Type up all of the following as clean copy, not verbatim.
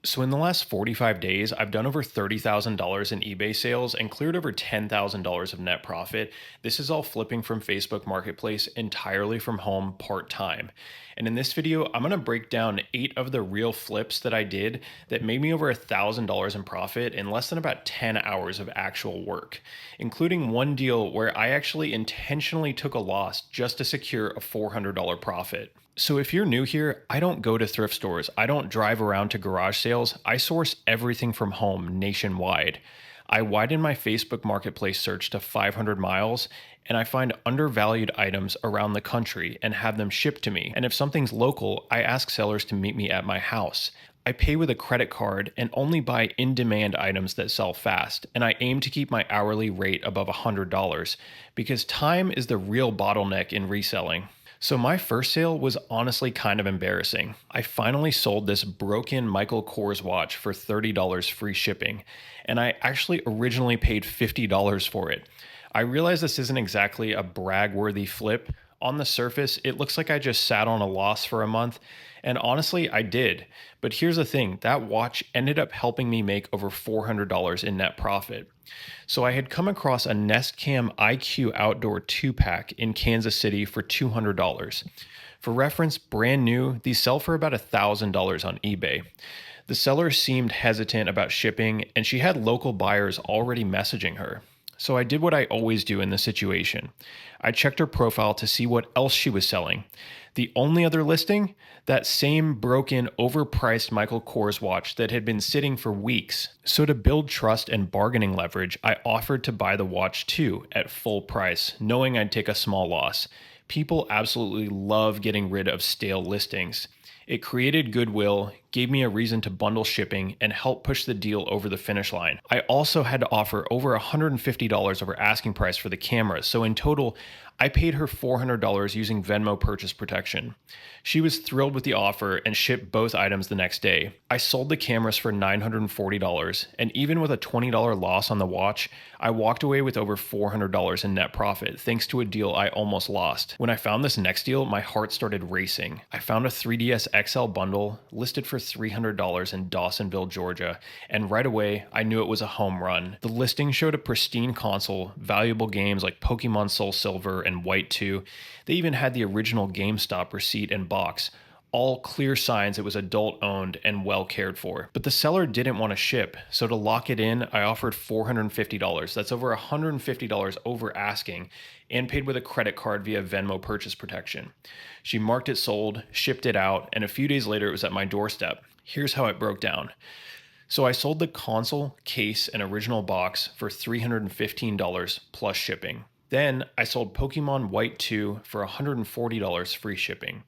So in the last 45 days, I've done over $30,000 in eBay sales and cleared over $10,000 of net profit. This is all flipping from Facebook Marketplace entirely from home part-time. And in this video, I'm going to break down 8 of the real flips that I did that made me over $1,000 in profit in less than about 10 hours of actual work, including one deal where I actually intentionally took a loss just to secure a $400 profit. So if you're new here, I don't go to thrift stores. I don't drive around to garage sales. I source everything from home nationwide. I widen my Facebook Marketplace search to 500 miles and I find undervalued items around the country and have them shipped to me. And if something's local, I ask sellers to meet me at my house. I pay with a credit card and only buy in-demand items that sell fast, and I aim to keep my hourly rate above $100 because time is the real bottleneck in reselling. So my first sale was honestly kind of embarrassing. I finally sold this broken Michael Kors watch for $30 free shipping, and I actually originally paid $50 for it. I realize this isn't exactly a brag-worthy flip. On the surface, it looks like I just sat on a loss for a month, and honestly, I did. But here's the thing, that watch ended up helping me make over $400 in net profit. So I had come across a Nest Cam IQ Outdoor 2-pack in Kansas City for $200. For reference, brand new, these sell for about $1,000 on eBay. The seller seemed hesitant about shipping, and she had local buyers already messaging her. So I did what I always do in this situation. I checked her profile to see what else she was selling. The only other listing? That same broken, overpriced Michael Kors watch that had been sitting for weeks. So to build trust and bargaining leverage, I offered to buy the watch too at full price, knowing I'd take a small loss. People absolutely love getting rid of stale listings. It created goodwill, gave me a reason to bundle shipping, and helped push the deal over the finish line. I also had to offer over $150 over asking price for the camera, so in total, I paid her $400 using Venmo purchase protection. She was thrilled with the offer and shipped both items the next day. I sold the cameras for $940, and even with a $20 loss on the watch, I walked away with over $400 in net profit, thanks to a deal I almost lost. When I found this next deal, my heart started racing. I found a 3DS XL bundle listed for $300 in Dawsonville, Georgia, and right away, I knew it was a home run. The listing showed a pristine console, valuable games like Pokemon Soul Silver and White 2. They even had the original GameStop receipt and box, all clear signs it was adult owned and well cared for. But the seller didn't want to ship, so to lock it in, I offered $450. That's over $150 over asking, and paid with a credit card via Venmo purchase protection. She marked it sold, shipped it out, and a few days later it was at my doorstep. Here's how it broke down. So I sold the console, case, and original box for $315 plus shipping. Then I sold Pokemon White 2 for $140 free shipping.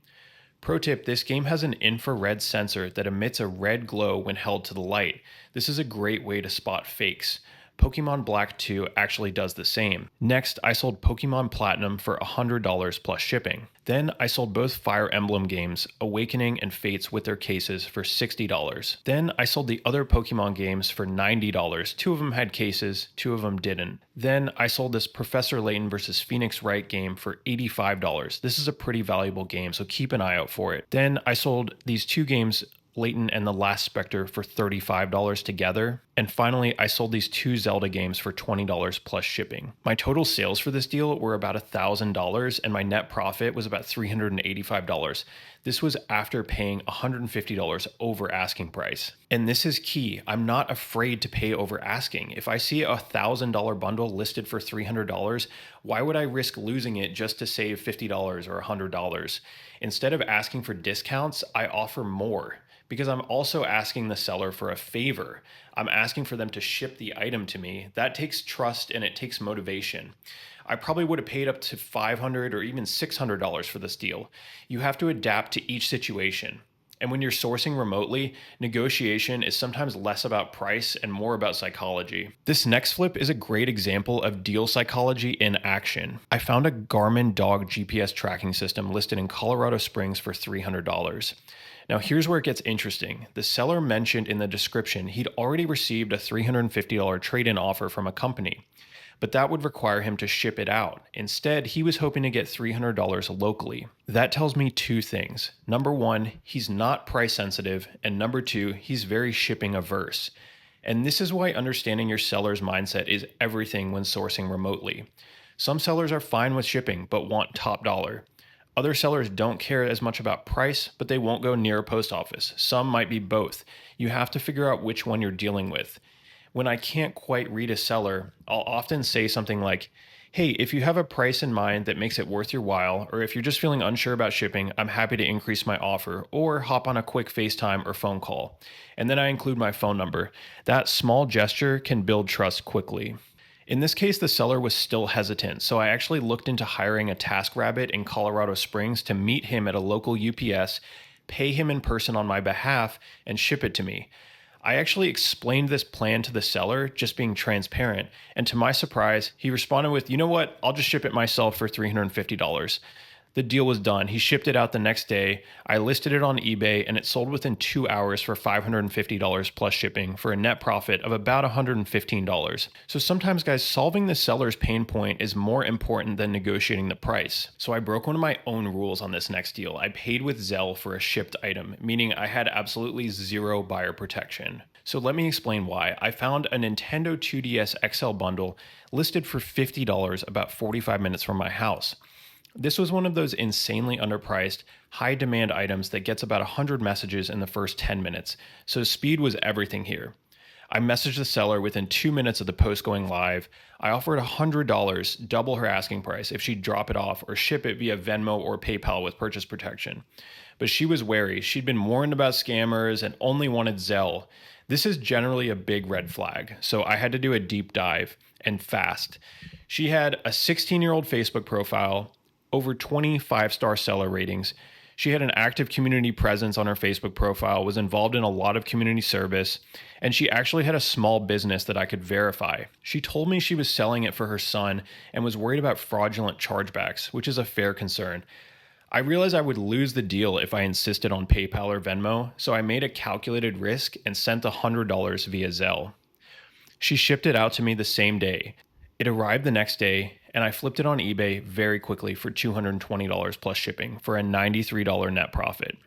Pro tip, this game has an infrared sensor that emits a red glow when held to the light. This is a great way to spot fakes. Pokemon Black 2 actually does the same. Next, I sold Pokemon Platinum for $100 plus shipping. Then I sold both Fire Emblem games, Awakening and Fates with their cases for $60. Then I sold the other Pokemon games for $90. 2 of them had cases, 2 of them didn't. Then I sold this Professor Layton vs. Phoenix Wright game for $85. This is a pretty valuable game, so keep an eye out for it. Then I sold these 2 games, Layton and The Last Spectre, for $35 together. And finally, I sold these 2 Zelda games for $20 plus shipping. My total sales for this deal were about $1,000 and my net profit was about $385. This was after paying $150 over asking price. And this is key. I'm not afraid to pay over asking. If I see a $1,000 bundle listed for $300, why would I risk losing it just to save $50 or $100? Instead of asking for discounts, I offer more, because I'm also asking the seller for a favor. I'm asking for them to ship the item to me. That takes trust and it takes motivation. I probably would have paid up to $500 or even $600 for this deal. You have to adapt to each situation. And when you're sourcing remotely, negotiation is sometimes less about price and more about psychology. This next flip is a great example of deal psychology in action. I found a Garmin dog GPS tracking system listed in Colorado Springs for $300. Now here's where it gets interesting. The seller mentioned in the description he'd already received a $350 trade-in offer from a company. but that would require him to ship it out. Instead, he was hoping to get $300 locally. That tells me two things. Number one, he's not price sensitive, and number two, he's very shipping averse. And this is why understanding your seller's mindset is everything when sourcing remotely. Some sellers are fine with shipping, but want top dollar. Other sellers don't care as much about price, but they won't go near a post office. Some might be both. You have to figure out which one you're dealing with. When I can't quite read a seller, I'll often say something like, hey, if you have a price in mind that makes it worth your while, or if you're just feeling unsure about shipping, I'm happy to increase my offer, or hop on a quick FaceTime or phone call. And then I include my phone number. That small gesture can build trust quickly. In this case, the seller was still hesitant, so I actually looked into hiring a TaskRabbit in Colorado Springs to meet him at a local UPS, pay him in person on my behalf, and ship it to me. I actually explained this plan to the seller, just being transparent, and to my surprise, he responded with, you know what, I'll just ship it myself for $350. The deal was done. He shipped it out the next day. I listed it on eBay and it sold within 2 hours for $550 plus shipping for a net profit of about $115. So sometimes, guys, solving the seller's pain point is more important than negotiating the price. So I broke one of my own rules on this next deal. I paid with Zelle for a shipped item, meaning I had absolutely zero buyer protection. So let me explain why. I found a Nintendo 2DS XL bundle listed for $50 about 45 minutes from my house. This was one of those insanely underpriced, high-demand items that gets about 100 messages in the first 10 minutes, so speed was everything here. I messaged the seller within 2 minutes of the post going live. I offered $100, double her asking price, if she'd drop it off or ship it via Venmo or PayPal with purchase protection. But she was wary. She'd been warned about scammers and only wanted Zelle. This is generally a big red flag, so I had to do a deep dive, and fast. She had a 16-year-old Facebook profile, over 20 5-star seller ratings. She had an active community presence on her Facebook profile, was involved in a lot of community service, and she actually had a small business that I could verify. She told me she was selling it for her son and was worried about fraudulent chargebacks, which is a fair concern. I realized I would lose the deal if I insisted on PayPal or Venmo, so I made a calculated risk and sent $100 via Zelle. She shipped it out to me the same day. It arrived the next day, and I flipped it on eBay very quickly for $220 plus shipping for a $93 net profit.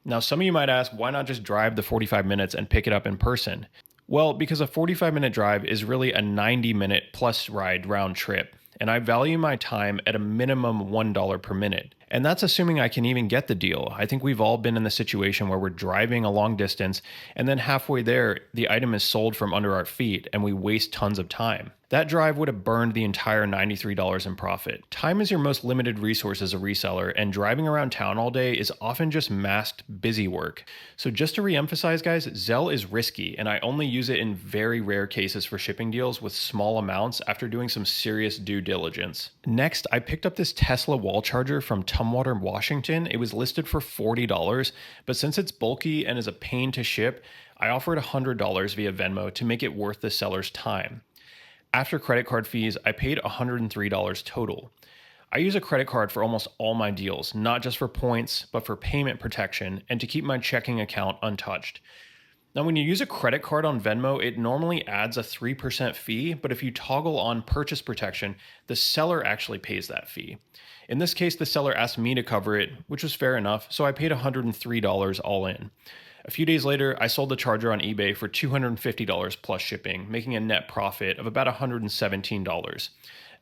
Now, some of you might ask, why not just drive the 45 minutes and pick it up in person? Well, because a 45-minute drive is really a 90-minute plus ride round trip, and I value my time at a minimum $1 per minute. And that's assuming I can even get the deal. I think we've all been in the situation where we're driving a long distance, and then halfway there, the item is sold from under our feet, and we waste tons of time. That drive would have burned the entire $93 in profit. Time is your most limited resource as a reseller, and driving around town all day is often just masked busy work. So just to reemphasize, guys, Zelle is risky, and I only use it in very rare cases for shipping deals with small amounts after doing some serious due diligence. Next, I picked up this Tesla wall charger from Tumwater, Washington. It was listed for $40, but since it's bulky and is a pain to ship, I offered $100 via Venmo to make it worth the seller's time. After credit card fees, I paid $103 total. I use a credit card for almost all my deals, not just for points, but for payment protection and to keep my checking account untouched. Now, when you use a credit card on Venmo, it normally adds a 3% fee, but if you toggle on purchase protection, the seller actually pays that fee. In this case, the seller asked me to cover it, which was fair enough, so I paid $103 all in. A few days later, I sold the charger on eBay for $250 plus shipping, making a net profit of about $117.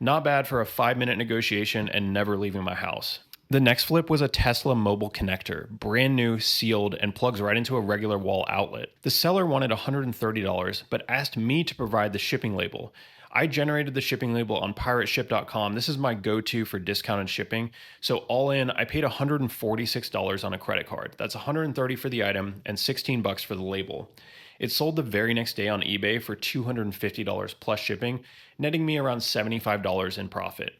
Not bad for a 5-minute negotiation and never leaving my house. The next flip was a Tesla mobile connector, brand new, sealed, and plugs right into a regular wall outlet. The seller wanted $130, but asked me to provide the shipping label. I generated the shipping label on pirateship.com. This is my go-to for discounted shipping. So all in, I paid $146 on a credit card. That's $130 for the item and $16 for the label. It sold the very next day on eBay for $250 plus shipping, netting me around $75 in profit.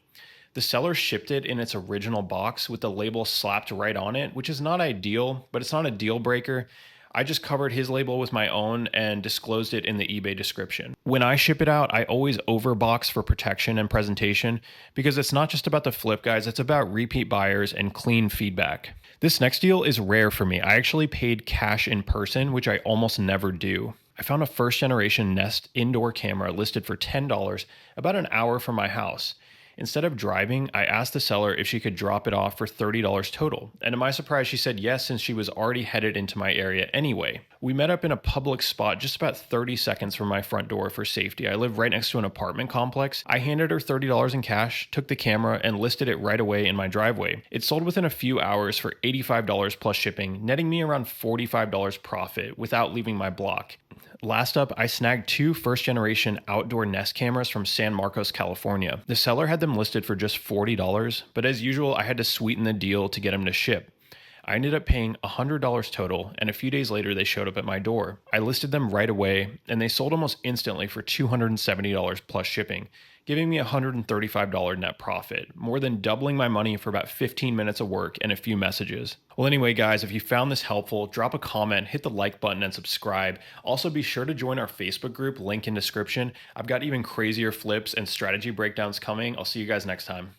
The seller shipped it in its original box with the label slapped right on it, which is not ideal, but it's not a deal breaker. I just covered his label with my own and disclosed it in the eBay description. When I ship it out, I always overbox for protection and presentation because it's not just about the flip, guys, it's about repeat buyers and clean feedback. This next deal is rare for me. I actually paid cash in person, which I almost never do. I found a first generation Nest indoor camera listed for $10 about an hour from my house. Instead of driving, I asked the seller if she could drop it off for $30 total. And to my surprise, she said yes, since she was already headed into my area anyway. We met up in a public spot just about 30 seconds from my front door for safety. I live right next to an apartment complex. I handed her $30 in cash, took the camera, and listed it right away in my driveway. It sold within a few hours for $85 plus shipping, netting me around $45 profit without leaving my block. Last up, I snagged two first generation outdoor Nest cameras from San Marcos, California. The seller had them listed for just $40, but as usual, I had to sweeten the deal to get them to ship. I ended up paying $100 total, and a few days later, they showed up at my door. I listed them right away, and they sold almost instantly for $270 plus shipping, giving me a $135 net profit, more than doubling my money for about 15 minutes of work and a few messages. Well, anyway, guys, if you found this helpful, drop a comment, hit the like button, and subscribe. Also, be sure to join our Facebook group, link in description. I've got even crazier flips and strategy breakdowns coming. I'll see you guys next time.